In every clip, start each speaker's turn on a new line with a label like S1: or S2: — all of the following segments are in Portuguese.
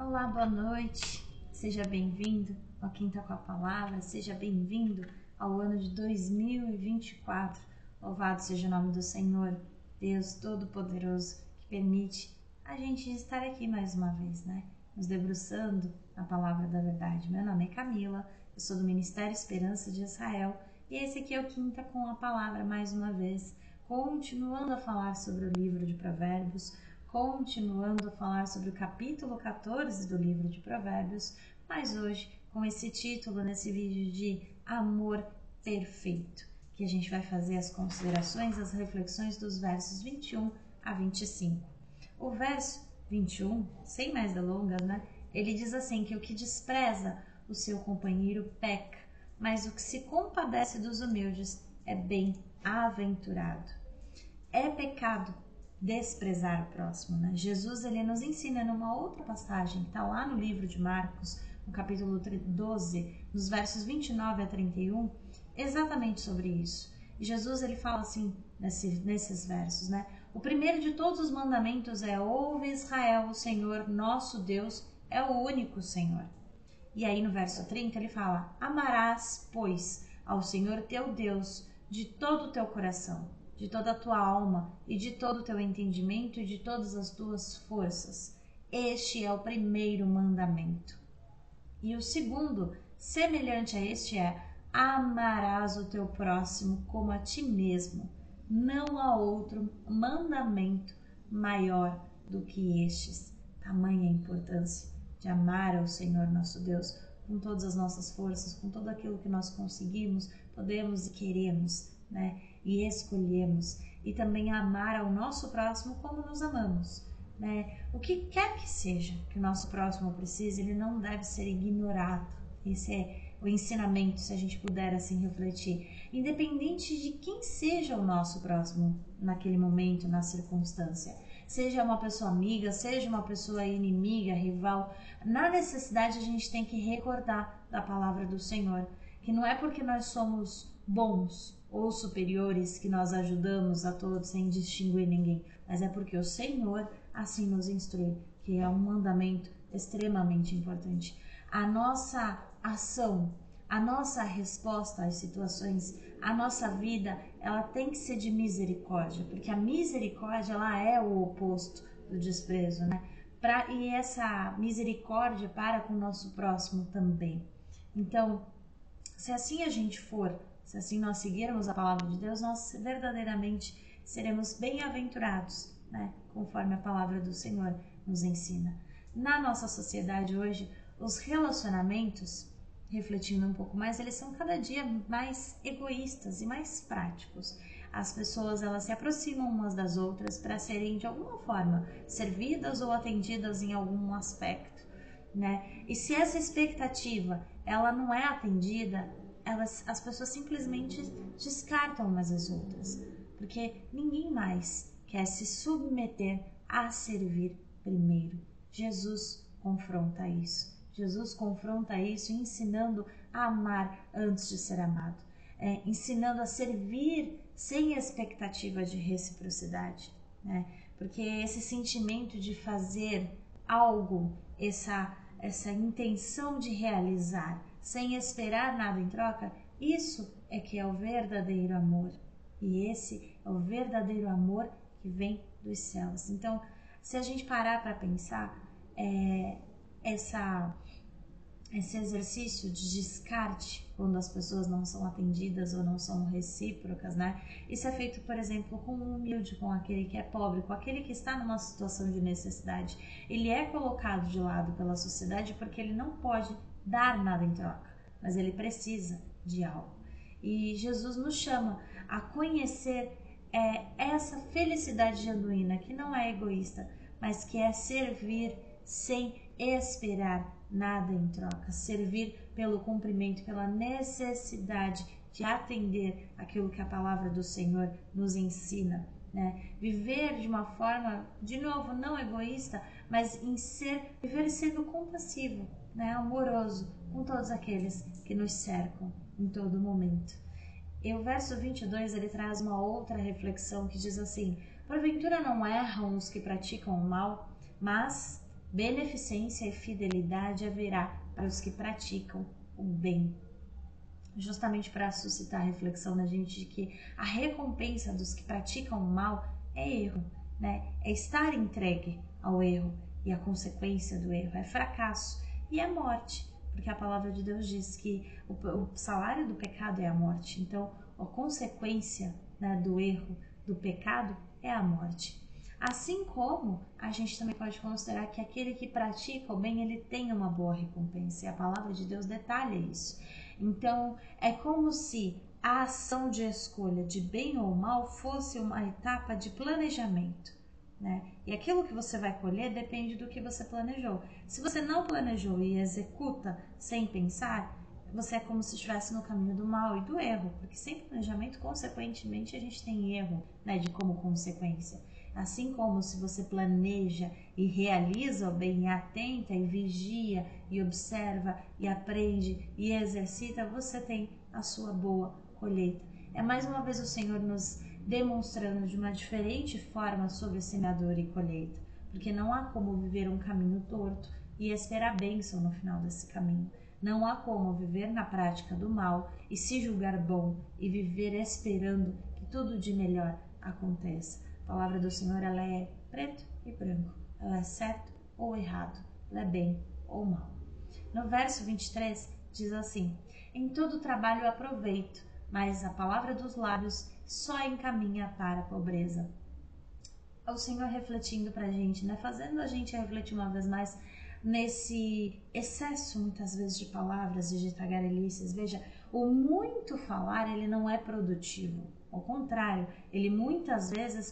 S1: Olá, boa noite, seja bem-vindo ao Quem Tá com a Palavra, seja bem-vindo ao ano de 2024. Louvado seja o nome do Senhor, Deus Todo-Poderoso, que permite a gente estar aqui mais uma vez, nos debruçando na Palavra da Verdade. Meu nome é Camila, eu sou do Ministério Esperança de Israel e esse aqui é o Quem Tá com a Palavra mais uma vez, continuando a falar sobre o livro de Provérbios, continuando a falar sobre o capítulo 14 do livro de Provérbios, mas hoje com esse título nesse vídeo de Amor Perfeito, que a gente vai fazer as considerações, as reflexões dos versos 21 a 25. O verso 21, sem mais delongas, ele diz assim, que o que despreza o seu companheiro peca, mas o que se compadece dos humildes é bem-aventurado. É pecado desprezar o próximo, Jesus, ele nos ensina numa outra passagem, que está lá no livro de Marcos, no capítulo 12, nos versos 29 a 31, exatamente sobre isso. E Jesus, ele fala assim, nesses versos, O primeiro de todos os mandamentos é: ouve Israel, o Senhor, nosso Deus, é o único Senhor. E aí no verso 30 ele fala: amarás, pois, ao Senhor teu Deus de todo o teu coração, de toda a tua alma e de todo o teu entendimento e de todas as tuas forças. Este é o primeiro mandamento. E o segundo, semelhante a este, é: amarás o teu próximo como a ti mesmo. Não há outro mandamento maior do que estes. Tamanha a importância de amar ao Senhor nosso Deus com todas as nossas forças, com tudo aquilo que nós conseguimos, podemos e queremos, e escolhemos, e também amar ao nosso próximo como nos amamos, O que quer que seja que o nosso próximo precise, ele não deve ser ignorado. Esse é o ensinamento, se a gente puder assim refletir, independente de quem seja o nosso próximo naquele momento, na circunstância, seja uma pessoa amiga, seja uma pessoa inimiga, rival, na necessidade a gente tem que recordar da palavra do Senhor, que não é porque nós somos bons ou superiores que nós ajudamos a todos sem distinguir ninguém, mas é porque o Senhor assim nos instrui, que é um mandamento extremamente importante. A nossa ação, a nossa resposta às situações, a nossa vida, ela tem que ser de misericórdia, porque a misericórdia, ela é o oposto do desprezo, E essa misericórdia para com o nosso próximo também. Então, se assim a gente for, se assim nós seguirmos a palavra de Deus, nós verdadeiramente seremos bem-aventurados, conforme a palavra do Senhor nos ensina. Na nossa sociedade hoje, os relacionamentos, refletindo um pouco mais, eles são cada dia mais egoístas e mais práticos. As pessoas, elas se aproximam umas das outras para serem de alguma forma servidas ou atendidas em algum aspecto, E se essa expectativa ela não é atendida, as pessoas simplesmente descartam umas às outras, porque ninguém mais quer se submeter a servir primeiro. Jesus confronta isso. Jesus confronta isso ensinando a amar antes de ser amado, ensinando a servir sem expectativa de reciprocidade, Porque esse sentimento de fazer algo, essa intenção de realizar sem esperar nada em troca, isso é que é o verdadeiro amor. E esse é o verdadeiro amor que vem dos céus. Então, se a gente parar para pensar, esse exercício de descarte, quando as pessoas não são atendidas ou não são recíprocas, Isso é feito, por exemplo, com o humilde, com aquele que é pobre, com aquele que está numa situação de necessidade. Ele é colocado de lado pela sociedade porque ele não pode dar nada em troca, mas ele precisa de algo. E Jesus nos chama a conhecer essa felicidade genuína, que não é egoísta, mas que é servir sem esperar nada em troca, servir pelo cumprimento, pela necessidade de atender aquilo que a palavra do Senhor nos ensina, Viver de uma forma, de novo, não egoísta, mas viver sendo compassivo, amoroso com todos aqueles que nos cercam em todo momento. E o verso 22, ele traz uma outra reflexão que diz assim: porventura não erram os que praticam o mal, mas beneficência e fidelidade haverá para os que praticam o bem. Justamente para suscitar a reflexão na gente de que a recompensa dos que praticam o mal é erro, né? É estar entregue ao erro, e a consequência do erro é fracasso e é morte, porque a palavra de Deus diz que o salário do pecado é a morte. Então, a consequência, né, do erro, do pecado, é a morte. Assim como a gente também pode considerar que aquele que pratica o bem, ele tem uma boa recompensa, e a palavra de Deus detalha isso. Então, é como se a ação de escolha de bem ou mal fosse uma etapa de planejamento, né? E aquilo que você vai colher depende do que você planejou. Se você não planejou e executa sem pensar, você é como se estivesse no caminho do mal e do erro, porque sem planejamento, consequentemente, a gente tem erro, né, de como consequência. Assim como se você planeja e realiza o bem, e atenta e vigia e observa e aprende e exercita, você tem a sua boa colheita. É mais uma vez o Senhor nos demonstrando de uma diferente forma sobre semeadura e colheita, porque não há como viver um caminho torto e esperar bênção no final desse caminho. Não há como viver na prática do mal e se julgar bom e viver esperando que tudo de melhor aconteça. A palavra do Senhor, ela é preto e branco, ela é certo ou errado, ela é bem ou mal. No verso 23 diz assim: em todo trabalho aproveito, mas a palavra dos lábios só encaminha para a pobreza. O Senhor refletindo pra gente, né? Fazendo a gente refletir uma vez mais nesse excesso, muitas vezes, de palavras e de tagarelices. Veja, o muito falar, ele não é produtivo. Ao contrário, ele muitas vezes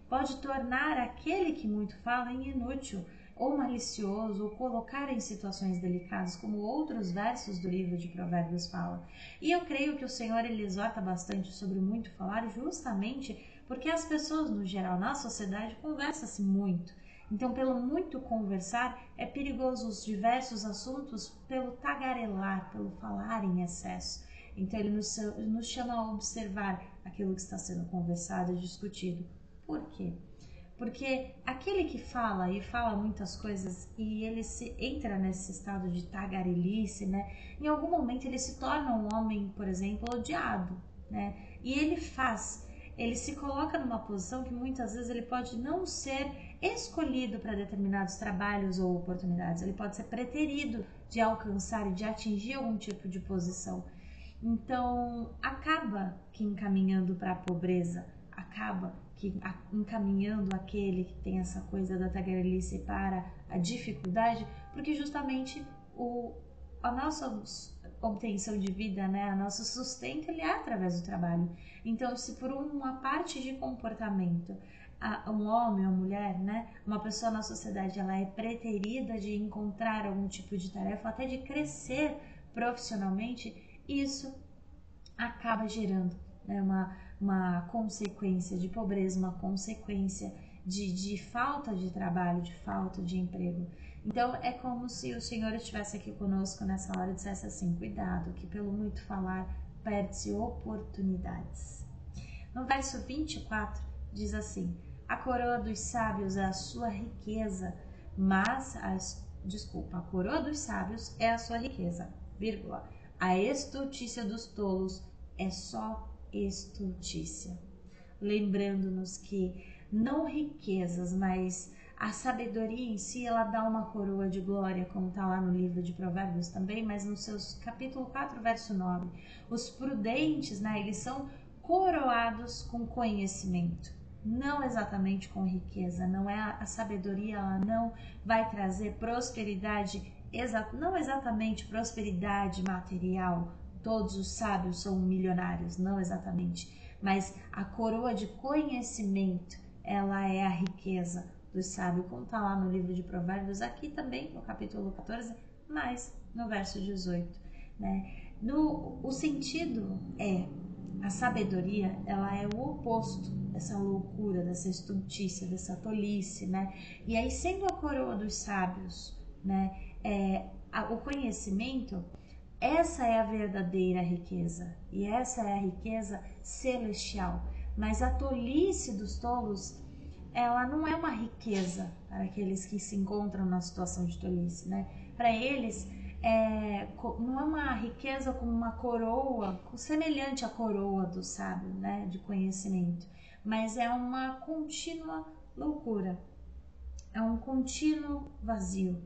S1: pode tornar aquele que muito fala inútil, ou malicioso, ou colocar em situações delicadas, como outros versos do livro de Provérbios falam. E eu creio que o Senhor, ele exorta bastante sobre o muito falar, justamente porque as pessoas, no geral, na sociedade, conversam-se muito. Então, pelo muito conversar, é perigoso os diversos assuntos pelo tagarelar, pelo falar em excesso. Então, ele nos chama a observar aquilo que está sendo conversado e discutido. Por quê? Porque aquele que fala e fala muitas coisas e ele entra nesse estado de tagarelice, né? Em algum momento ele se torna um homem, por exemplo, odiado, né? E ele se coloca numa posição que muitas vezes ele pode não ser escolhido para determinados trabalhos ou oportunidades, ele pode ser preterido de alcançar e de atingir algum tipo de posição. Então, acaba que encaminhando para a pobreza, acaba que encaminhando aquele que tem essa coisa da tagarelice para a dificuldade, porque justamente a nossa obtenção de vida, né, a nosso sustento, ele é através do trabalho. Então, se por uma parte de comportamento, um homem ou mulher, né, uma pessoa na sociedade, ela é preterida de encontrar algum tipo de tarefa, até de crescer profissionalmente, isso acaba gerando, né, uma consequência de pobreza, uma consequência de falta de trabalho, de falta de emprego. Então, é como se o Senhor estivesse aqui conosco nessa hora e dissesse assim: cuidado, que pelo muito falar perde-se oportunidades. No verso 24, diz assim: a coroa dos sábios é a sua riqueza, a coroa dos sábios é a sua riqueza, vírgula, a estultícia dos tolos é só estultícia. Lembrando-nos que não riquezas, mas a sabedoria em si, ela dá uma coroa de glória, como está lá no livro de Provérbios também, mas no seu capítulo 4, verso 9. Os prudentes, né, eles são coroados com conhecimento, não exatamente com riqueza. Não é a sabedoria, ela não vai trazer prosperidade, não exatamente prosperidade material. Todos os sábios são milionários, não exatamente, mas a coroa de conhecimento, ela é a riqueza do sábio, como está lá no livro de Provérbios, aqui também no capítulo 14, mas no verso 18, né? O sentido é, a sabedoria, ela é o oposto dessa loucura, dessa estultícia, dessa tolice, né? E aí, sendo a coroa dos sábios, né, o conhecimento, essa é a verdadeira riqueza, e essa é a riqueza celestial. Mas a tolice dos tolos ela não é uma riqueza para aqueles que se encontram na situação de tolice, né? Para eles, não é uma riqueza como uma coroa, semelhante à coroa do sábio, né? De conhecimento, mas é uma contínua loucura, é um contínuo vazio.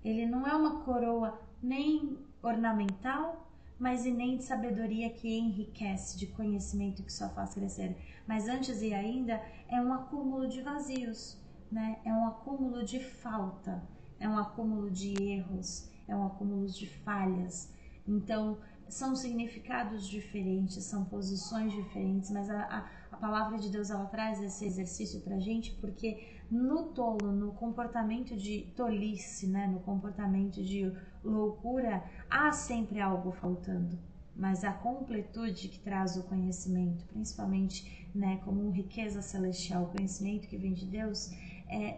S1: Ele não é uma coroa nem ornamental, mas e nem de sabedoria que enriquece, de conhecimento que só faz crescer. Mas antes e ainda é um acúmulo de vazios, né? É um acúmulo de falta, é um acúmulo de erros, é um acúmulo de falhas. Então, são significados diferentes, são posições diferentes, mas a palavra de Deus, ela traz esse exercício pra gente, porque no tolo, no comportamento de tolice, né, no comportamento de loucura, há sempre algo faltando, mas a completude que traz o conhecimento, principalmente, né, como riqueza celestial, o conhecimento que vem de Deus,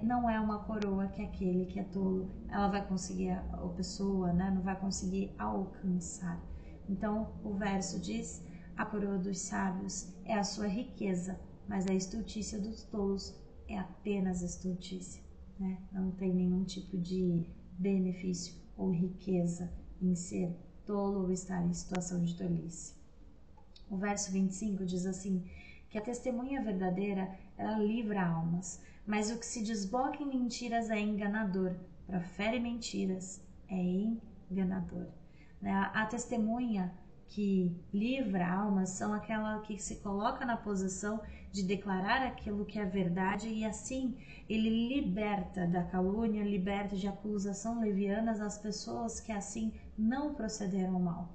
S1: não é uma coroa que aquele que é tolo, ela vai conseguir, a pessoa, né, não vai conseguir alcançar. Então, o verso diz: a coroa dos sábios é a sua riqueza, mas a estultícia dos tolos é apenas estultícia, né? Não tem nenhum tipo de benefício ou riqueza em ser tolo ou estar em situação de tolice. O verso 25 diz assim, que a testemunha verdadeira, ela livra almas, mas o que se desboca em mentiras é enganador, profere mentiras é enganador. A testemunha que livra almas são aquela que se coloca na posição de declarar aquilo que é verdade, e assim ele liberta da calúnia, liberta de acusação levianas as pessoas que assim não procederam mal.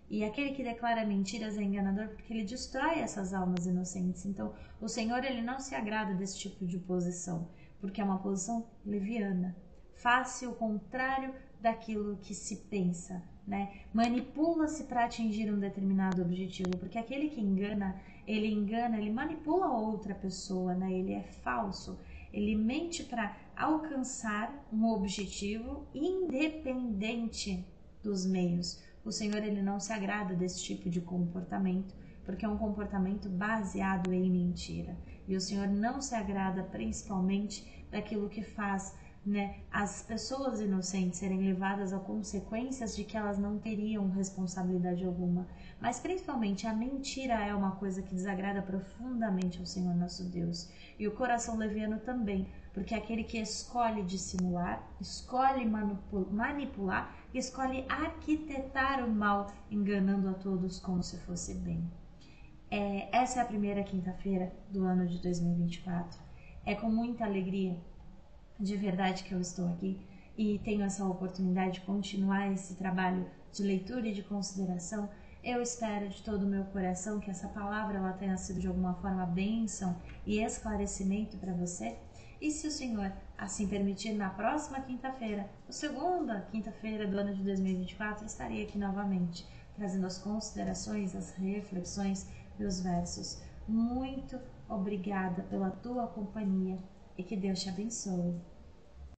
S1: E aquele que declara mentiras é enganador porque ele destrói essas almas inocentes. Então, o Senhor, ele não se agrada desse tipo de posição, porque é uma posição leviana. Faça o contrário daquilo que se pensa, né? Manipula-se para atingir um determinado objetivo, porque aquele que engana, ele manipula outra pessoa, né? Ele é falso, ele mente para alcançar um objetivo independente dos meios. O Senhor, ele não se agrada desse tipo de comportamento, porque é um comportamento baseado em mentira. E o Senhor não se agrada principalmente daquilo que faz, né, as pessoas inocentes serem levadas a consequências de que elas não teriam responsabilidade alguma. Mas principalmente a mentira é uma coisa que desagrada profundamente ao Senhor nosso Deus. E o coração leviano também, porque é aquele que escolhe dissimular, escolhe manipular, escolhe arquitetar o mal, enganando a todos como se fosse bem. Essa é a primeira quinta-feira do ano de 2024. É com muita alegria, de verdade, que eu estou aqui e tenho essa oportunidade de continuar esse trabalho de leitura e de consideração. Eu espero de todo o meu coração que essa palavra ela tenha sido de alguma forma bênção e esclarecimento para você. E se o Senhor assim permitir, na próxima quinta-feira, a segunda quinta-feira do ano de 2024, estarei aqui novamente, trazendo as considerações, as reflexões e os versos. Muito obrigada pela tua companhia e que Deus te abençoe.